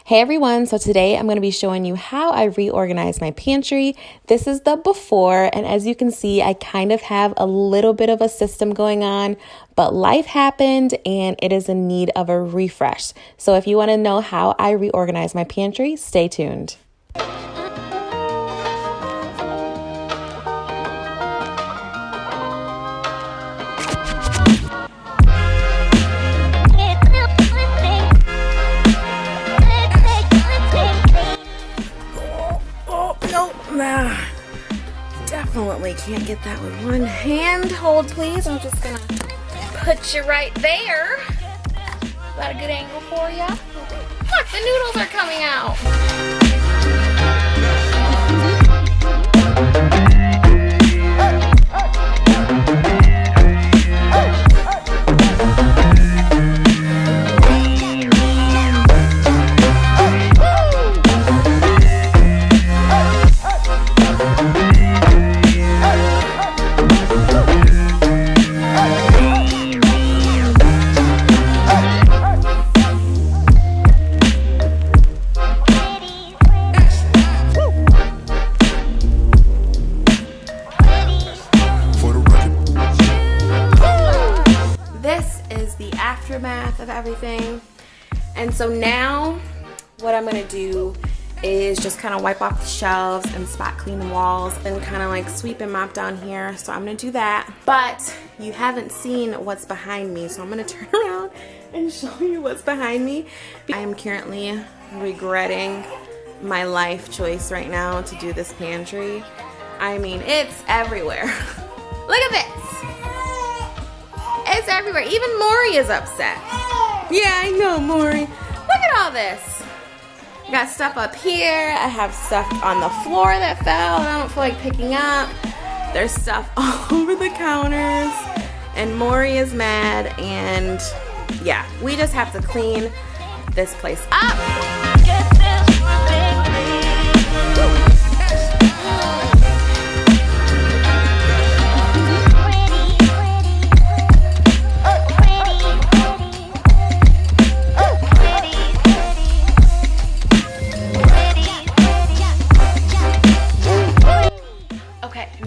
Hey everyone, so today I'm going to be showing you how I reorganize my pantry. This is the before, and as you can see, I kind of have a little bit of a system going on, but life happened and it is in need of a refresh. So if you want to know how I reorganize my pantry, stay tuned. Nah, definitely can't get that with one hand. Hold please, I'm just gonna put you right there. Is that a good angle for you? Look, the noodles are coming out. Aftermath of everything. And so now what I'm gonna do is just kind of wipe off the shelves and spot clean the walls and kind of like sweep and mop down here. So I'm gonna do that, but you haven't seen what's behind me, so I'm gonna turn around and show you what's behind me. I am currently regretting my life choice right now to do this pantry. I mean, it's everywhere. Look at this. It's everywhere. Even Maury is upset. Yeah, I know, Maury. Look at all this. I got stuff up here. I have stuff on the floor that fell and I don't feel like picking up. There's stuff all over the counters. And Maury is mad. And yeah, we just have to clean this place up.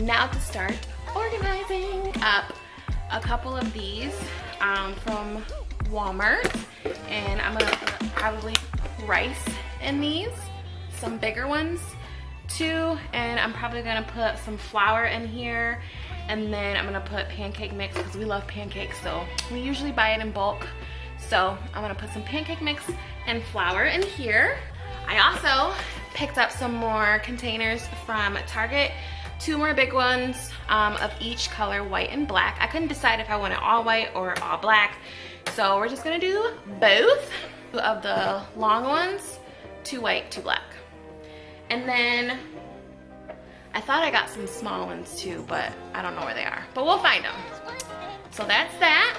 Now to start organizing up a couple of these from Walmart, and I'm gonna put probably rice in these, some bigger ones too, and I'm probably gonna put some flour in here, and then I'm gonna put pancake mix because we love pancakes, so we usually buy it in bulk. So I'm gonna put some pancake mix and flour in here. I also picked up some more containers from Target. 2 more big ones of each color, white and black. I couldn't decide if I wanted all white or all black, so we're just gonna do both of the long ones, 2 white, 2 black. And then I thought I got some small ones too, but I don't know where they are, but we'll find them. So that's that.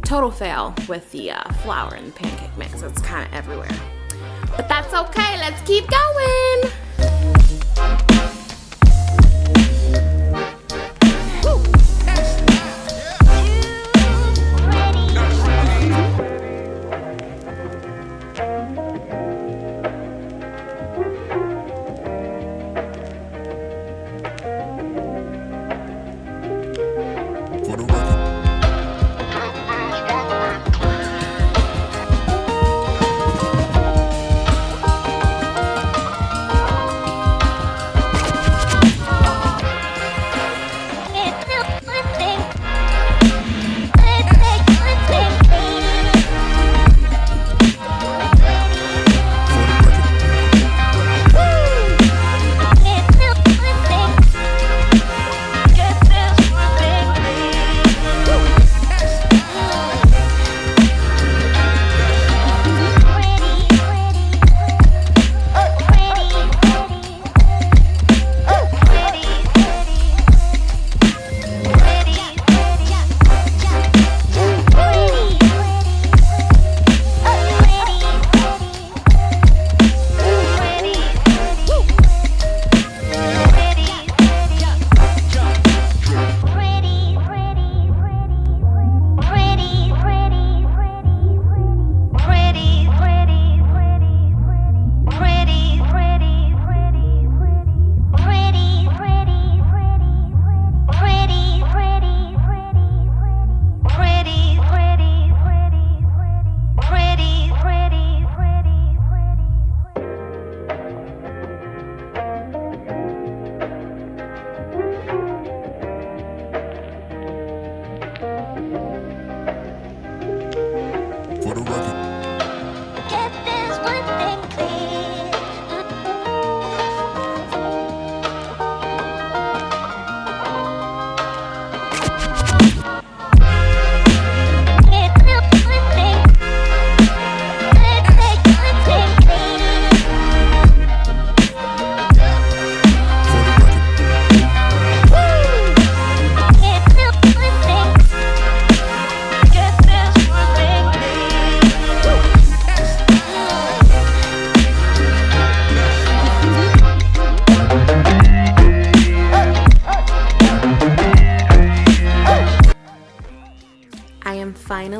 Total fail with the flour and pancake mix. It's kind of everywhere. But that's okay. Let's keep going.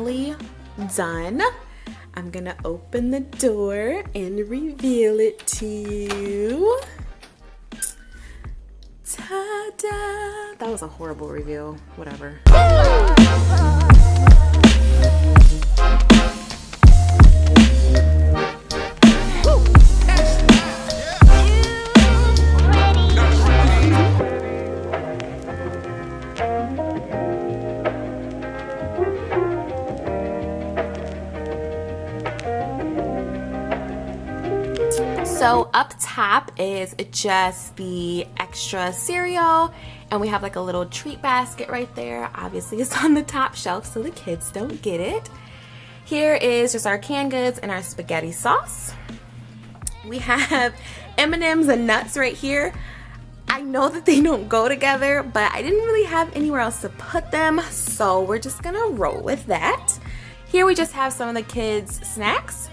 finally done. I'm gonna open the door and reveal it to you. Ta-da! That was a horrible reveal. Whatever. So up top is just the extra cereal, and we have like a little treat basket right there. Obviously it's on the top shelf so the kids don't get it. Here is just our canned goods and our spaghetti sauce. We have M&Ms and nuts right here. I know that they don't go together, but I didn't really have anywhere else to put them, so we're just gonna roll with that. Here we just have some of the kids' snacks.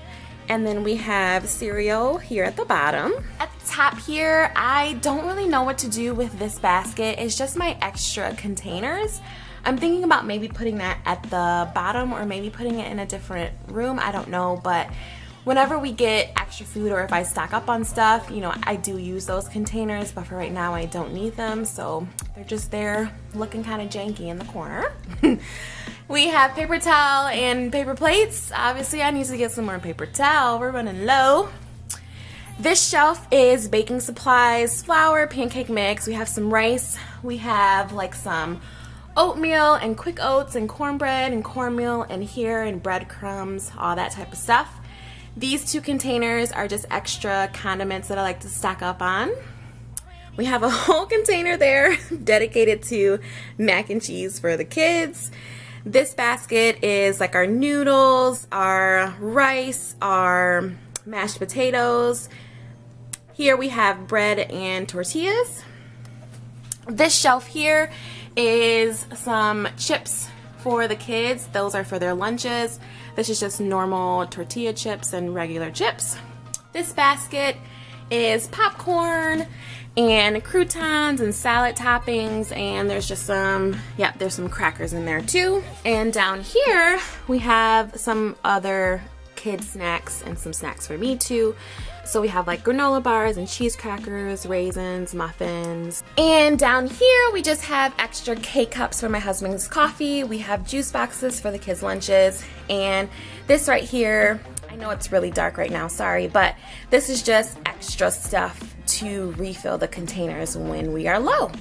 And then we have cereal here at the bottom. At the top here, I don't really know what to do with this basket. It's just my extra containers. I'm thinking about maybe putting that at the bottom or maybe putting it in a different room. I don't know, but whenever we get extra food or if I stock up on stuff, you know, I do use those containers, but for right now I don't need them, so they're just there looking kind of janky in the corner. We have paper towel and paper plates. Obviously I need to get some more paper towel. We're running low. This shelf is baking supplies, flour, pancake mix. We have some rice. We have like some oatmeal and quick oats and cornbread and cornmeal and here and breadcrumbs, all that type of stuff. These two containers are just extra condiments that I like to stock up on. We have a whole container there dedicated to mac and cheese for the kids. This basket is like our noodles, our rice, our mashed potatoes. Here we have bread and tortillas. This shelf here is some chips for the kids. Those are for their lunches. This is just normal tortilla chips and regular chips. This basket is popcorn and croutons and salad toppings, and there's just some, yeah, there's some crackers in there too. And down here we have some other kid snacks and some snacks for me too. So we have like granola bars and cheese crackers, raisins, muffins. And down here we just have extra K-cups for my husband's coffee. We have juice boxes for the kids' lunches. And this right here, I know it's really dark right now, sorry, but this is just extra stuff to refill the containers when we are low.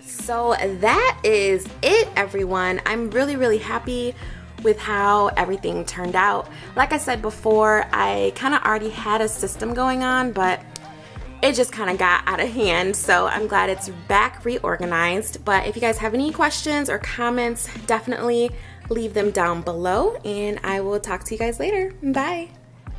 So that is it, everyone. I'm really happy with how everything turned out. Like I said before, I kind of already had a system going on, but it just kind of got out of hand, so I'm glad it's back reorganized. But if you guys have any questions or comments, definitely leave them down below, and I will talk to you guys later. Bye.